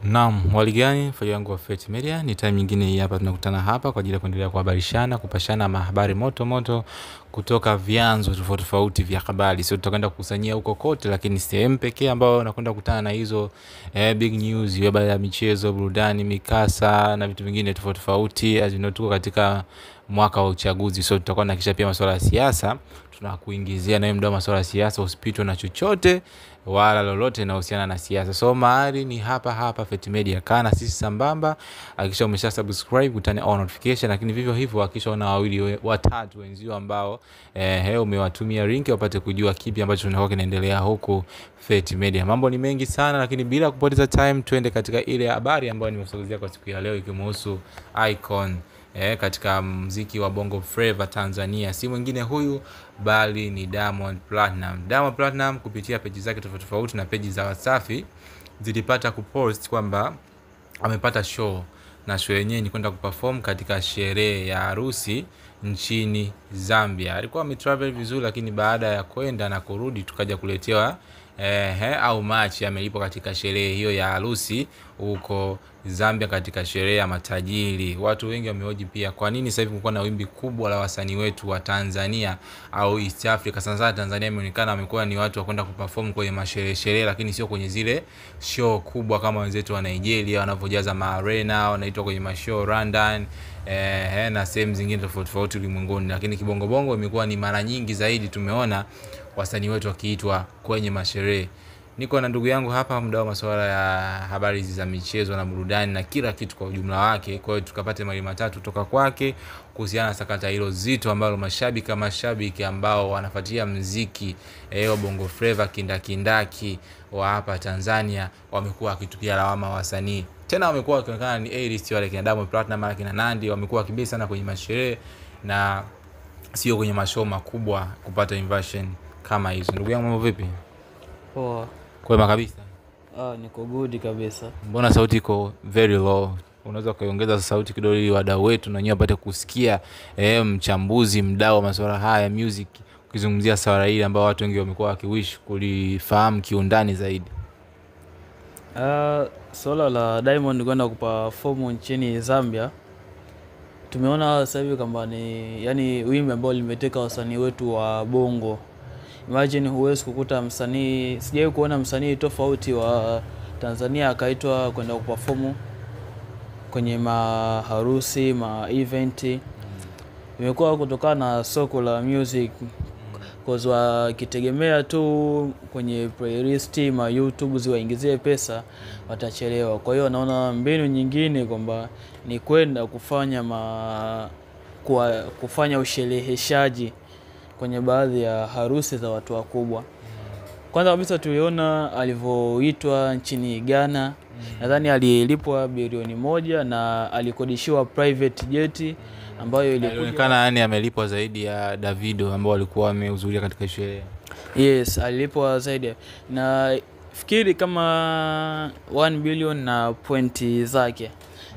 Naam, waligani mfano wangu wa Fate Media ni time nyingine hii hapa tunakutana hapa kwa ajili ya kuendelea kuhabarishana, kupashana habari moto moto kutoka vyanzo tofauti tofauti vya habari. Sio tutakwenda kukusanyia huko kote, lakini sehemu pekee ambayo nakwenda kukutana na hizo big news, habari ya michezo, burudani, mikasa na vitu vingine tofauti tofauti. As you know, tuko katika mwaka wa uchaguzi, so tutakuwa na kisha pia masuala ya siasa. Tunakuingizia na mdau masuala ya siasa, usipitwe na chochote wala lolote linalohusiana na siasa. So mahali ni hapa hapa Fate Media. Kana sisi sambamba, hakikisha umesha subscribe, utane on notification, lakini vivyo hivyo hakikisha una wawili watatu wenzio ambao umewatumia link wapate kujua kipi ambacho tunakuwa kinaendelea huko Fate Media. Mambo ni mengi sana, lakini bila kupoteza time twende katika ile habari ambayo nimesogezea kwa siku ya leo, ikimhusu icon katika muziki wa Bongo Flava Tanzania. Si mwingine huyu bali ni Diamond Platnumz. Diamond Platnumz kupitia page zake tofauti tofauti na page za Wasafi zilipata kupost kwamba amepata show, na show yenyewe ni kwenda kuperform katika sherehe ya harusi nchini Zambia. Alikuwa ametravel vizuri, lakini baada ya kwenda na kurudi tukaja kuletewa au match amelipo katika sherehe hiyo ya harusi huko Zambia, katika sherehe ya matajiri. Watu wengi wamehoji pia kwa nini sasa hivi kumekuwa na wimbi kubwa la wasanii wetu wa Tanzania au East Africa. Sasa Tanzania imeonekana wamekuwa ni watu wa kwenda kuperform kwenye masherehe, lakini sio kwenye zile show kubwa kama wenzetu wa Nigeria wanavyojaza maarena, wanaitwa kwenye mashow London na sehemu zingine tofauti tofauti ulimwenguni. Lakini kibongo bongo imekuwa ni mara nyingi zaidi tumeona wasanii wetu wakiitwa kwenye masherehe. Niko na ndugu yangu hapa, mdau masuala ya habari za michezo na burudani na kila kitu kwa ujumla wake. Kwa hiyo tukapate mali matatu kutoka kwake kuhusiana na sakata hilo zito ambalo mashabiki ambao wanafuatia muziki wa Bongo Flava kindakindaki wa hapa Tanzania wamekuwa wakitupia lawama wasanii. Tena wamekuwa wakionekana ni A-list wale kina Diamond Platnumz, kina Nandy, wamekuwa wakibisa sana kwenye masherehe na sio kwenye mashow makubwa kupata invitation kama hizo. Ndugu yangu, mambo vipi? Poa. Kwema kabisa. Niko good kabisa. Mbona sauti iko very low? Unaweza kuongeza sauti kidogo ili wadau wetu na wenyewe wapate kusikia mchambuzi mdau wa masuala haya ya music ukizungumzia swala hili ambao watu wengi wamekuwa wakiwish kulifahamu kiundani zaidi. Swala la Diamond kwenda kuperform nchini Zambia, tumeona sasa hivi kwamba ni wimbi ambao limeteka wasanii wetu wa Bongo. Imagine huwezi kukuta msanii, sijawahi kuona msanii tofauti wa Tanzania akaitwa kwenda kuperform kwenye maharusi, event. Imekuwa kutokana na soko la music, cause wakitegemea tu kwenye playlist YouTube ziwaingizie pesa watachelewa. Kwa hiyo naona mbinu nyingine kwamba ni kwenda kufanya ushereheshaji kwenye baadhi ya harusi za watu wakubwa. Kwanza kabisa tuliona alivyoitwa nchini Ghana. Nadhani alilipwa bilioni 1 na alikodishiwa private jet ambayo ilionekana yani amelipwa zaidi ya Davido ambao walikuwa wamehudhuria katika sherehe. Yes, alilipwa zaidi. Na fikiri kama 1 billion na pointi zake.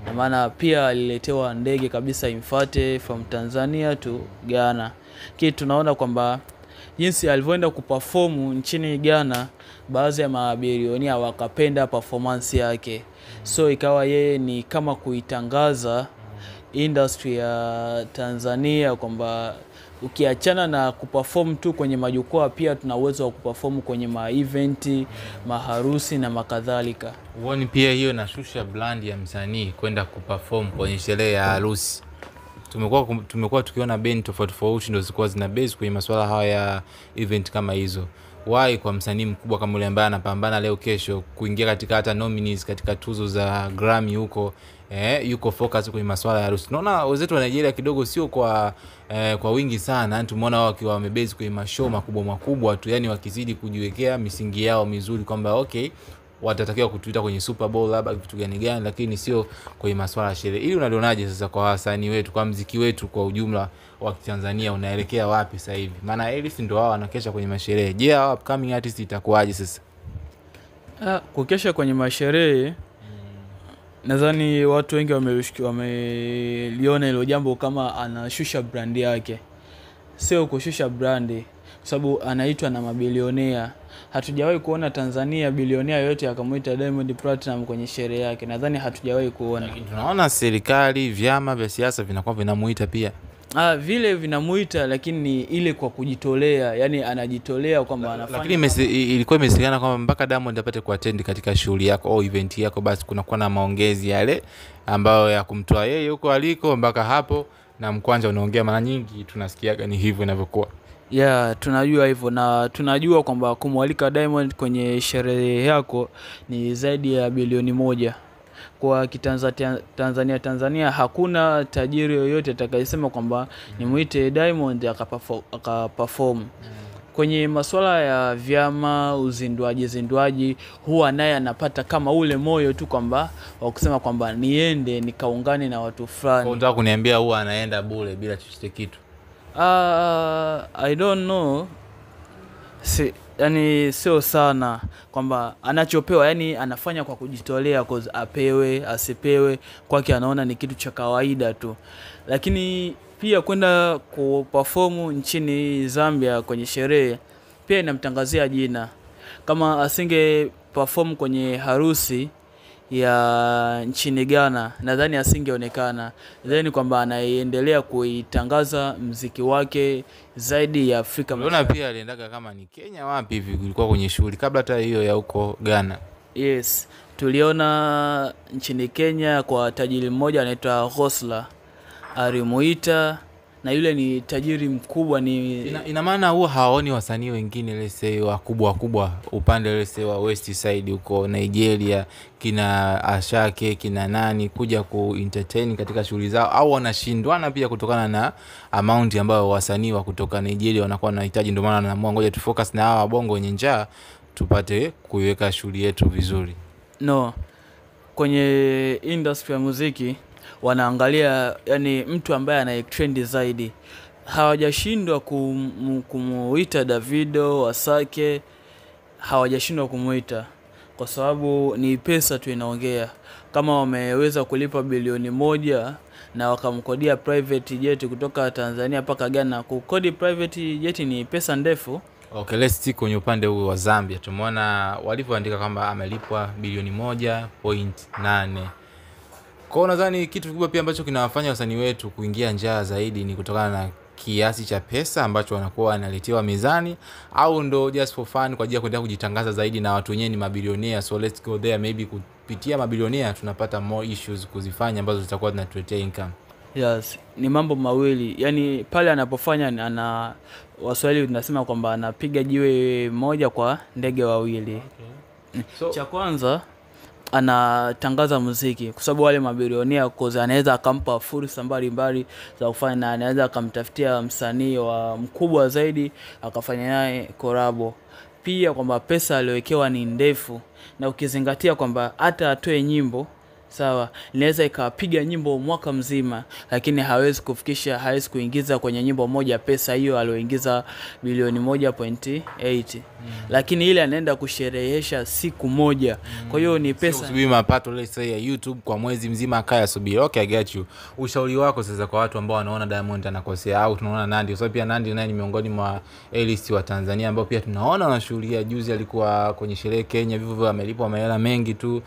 Na maana pia aliletewa ndege kabisa imfate from Tanzania to Ghana. Kitu tunaona kwamba jinsi alivyoenda kuperform nchini Ghana, baadhi ya mabilionia wakapenda performance yake. So ikawa yeye ni kama kuitangaza industry ya Tanzania kwamba ukiachana na kuperform tu kwenye majukwaa, pia tuna uwezo wa kuperform kwenye event, maharusi na makadhalika. Uone pia hiyo inashusha brand ya msanii kwenda kuperform kwenye sherehe ya harusi. Tumekuwa tukiona band tofauti tofauti ndio zilikuwa zina base kwenye masuala haya ya event kama hizo. Why kwa msanii mkubwa kama yule ambaye anapambana leo kesho kuingia katika hata nominees katika tuzo za Grammy huko, yuko focus kwenye masuala ya harusi. Tunaona wenzetu wa Nigeria kidogo sio kwa wingi sana, yani tumeona wao wakiwa wamebase kwenye mashow makubwa tu, yani wakizidi kujiwekea misingi yao mizuri kwamba okay watatakiwa kutuita kwenye Super Bowl labda vitu gani, lakini sio kwenye masuala ya sherehe. Ili unalionaje sasa kwa wasanii wetu, kwa muziki wetu kwa ujumla wa Tanzania unaelekea wapi sasa hivi? Maana Elif ndio wao wanakesha kwenye masherehe. Je, hao upcoming artists itakuwaje sasa? Kukesha kwenye masherehe, nadhani watu wengi wameliona hilo jambo kama anashusha brand yake. sio kushusha brandi, sababu anaitwa na mabilionea. Hatujawahi kuona Tanzania bilionea yote akamuita Diamond Platinum kwenye sherehe yake. Nadhani hatujawahi kuona. Lakini tunaona serikali, vyama vya siasa vinakuwa vinamuita pia. Vile vinamuita, lakini ile kwa kujitolea, yani anajitolea kwamba anafanya. Lakini ilikuwa imesikana kwamba mpaka Diamond apate kuattend katika shughuli yako au event yako, basi kunakuwa na maongezi yale ambayo ya kumtoa yeye huko aliko mpaka hapo na mkwanja unaongea. Mara nyingi tunasikiaga ni hivyo inavyokuwa. Tunajua hivyo, na tunajua kwamba kumwalika Diamond kwenye sherehe yako ni zaidi ya bilioni 1. Kwa Tanzania hakuna tajiri yoyote atakayesema kwamba nimuite Diamond akaperform. Kwenye masuala ya vyama, uzinduaji huwa naye anapata kama ule moyo tu kwamba wa kusema kwamba niende nikaungane na watu fulani. Unataka kuniambia huwa anaenda bure bila chochote kitu? I don't know. Yani sio sana kwamba anachopewa, yani anafanya kwa kujitolea, cause apewe asipewe kwake anaona ni kitu cha kawaida tu. Lakini pia kwenda kuperform nchini Zambia kwenye sherehe pia inamtangazia jina. Kama asinge perform kwenye harusi ya nchini Ghana, nadhani asingeonekana. Then kwamba anaendelea kuitangaza muziki wake zaidi ya Afrika. Unaona pia aliendaga kama ni Kenya wapi hivi kulikuwa kwenye shughuli kabla hata hiyo ya huko Ghana. Yes, tuliona nchini Kenya kwa tajiri mmoja anaitwa Hosla, alimuita, na yule ni tajiri mkubwa. Ina maana huwa hawaoni wasanii wengine lese wakubwa upande lese wa West Side huko Nigeria, kina Ashake, kina nani kuja ku-entertain katika shughuli zao, au wanashindwana pia kutokana na amount ambayo wasanii wa kutoka Nigeria wanakuwa wanahitaji? Ndio maana anaamua ngoja tu focus na hawa bongo wenye njaa tupate kuiweka shughuli yetu vizuri. No, kwenye industry ya muziki wanaangalia yani mtu ambaye ana trend zaidi. Hawajashindwa kumuita Davido, Wasake, hawajashindwa kumuita kwa sababu ni pesa tu inaongea. Kama wameweza kulipa bilioni 1 na wakamkodia private jet kutoka Tanzania mpaka Ghana, kukodi private jet ni pesa ndefu. Okay, let's stick kwenye upande huu wa Zambia. Tumeona walivyoandika kwamba amelipwa bilioni 1.8. Kwa nadhani kitu kikubwa pia ambacho kinawafanya wasanii wetu kuingia njaa zaidi ni kutokana na kiasi cha pesa ambacho wanakuwa wanaletewa mezani, au ndo just for fun kwa ajili ya kuendelea kujitangaza zaidi na watu wenyewe ni mabilionea. So let's go there, maybe kupitia mabilionea tunapata more issues kuzifanya ambazo zitakuwa zinatuletea income. Yes, ni mambo mawili. Yani pale anapofanya ana Waswahili tunasema kwamba anapiga jiwe moja kwa ndege wawili. Okay. So, cha kwanza anatangaza muziki kwa sababu wale mabilionea koza anaweza akampa fursa mbalimbali za kufanya, na anaweza akamtafutia msanii wa mkubwa zaidi akafanya naye collab. Pia kwamba pesa aliyowekewa ni ndefu, na ukizingatia kwamba hata atoe nyimbo sawa, inaweza ikapiga nyimbo mwaka mzima, lakini hawezi kuingiza kwenye nyimbo moja pesa hiyo aliyoingiza bilioni 1.8. Lakini ile anaenda kusherehesha siku moja. Kwa hiyo ni pesa. Subiri mapato let's say ya YouTube kwa mwezi mzima akaya subiri. Okay, I get you. Ushauri wako sasa kwa watu ambao wanaona Diamond anakosea, au tunaona Nandy, kwa sababu pia Nandy naye ni miongoni mwa A-list wa Tanzania ambao pia tunaona wanashuhudia. Juzi alikuwa kwenye sherehe Kenya, vivyo amelipwa mahela mengi tu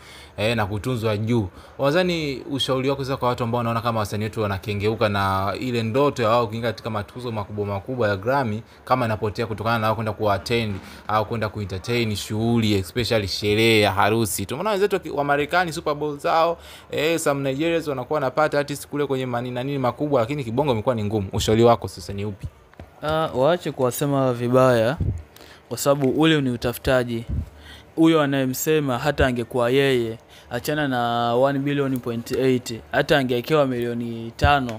na kutunzwa juu. Wazani ushauri wako sasa kwa watu ambao wanaona kama wasanii wetu wanakengeuka na ile ndoto ya wao kuingia katika matuzo makubwa ya Grammy kama inapotea kutokana na wao kwenda kuattend au kwenda kuentertain shughuli, especially sherehe ya harusi. Tumeona wenzetu wa Marekani Super Bowl zao, some Nigerians wanakuwa wanapata artist kule kwenye nini makubwa, lakini kibongo imekuwa ni ngumu. Ushauri wako sasa ni upi? Waache kuwasema vibaya kwa sababu ule ni utafutaji. Huyo anayemsema hata angekuwa yeye, achana na 1.8 billion, hata angewekewa milioni 5,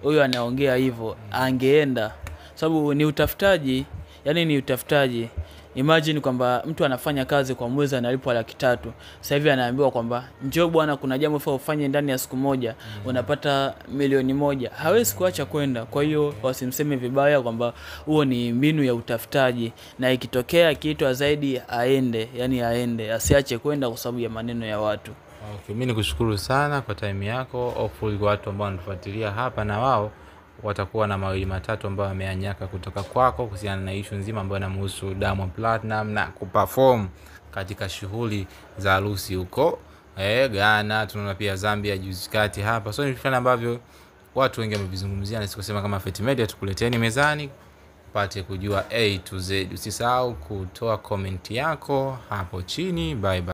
huyo anaongea hivyo angeenda, sababu ni utafutaji. Yani ni utafutaji. Imagine kwamba mtu anafanya kazi kwa mwezi analipwa 300,000. Sasa hivi anaambiwa kwamba njoo bwana, kuna jambo fulani ufanye ndani ya siku moja, unapata milioni 1. Hawezi kuacha kwenda. Kwa hiyo wasimseme vibaya kwamba huo ni mbinu ya utafutaji, na ikitokea kitu zaidi aende, asiache kwenda kwa sababu ya maneno ya watu. Okay, mimi nikushukuru sana kwa time yako. Hopefully kwa watu ambao wanatufuatilia hapa na wao watakuwa na mawili matatu ambayo wameanyaka kutoka kwako kuhusiana na issue nzima ambayo inamhusu Diamond Platinum na kuperform katika shughuli za harusi huko Ghana. Tunaona pia Zambia juzi kati hapa. So ni vitu ambavyo watu wengi wamevizungumzia, na sikusema kama Fate Media tukuleteni mezani upate kujua A to Z. Usisahau kutoa comment yako hapo chini. Bye bye.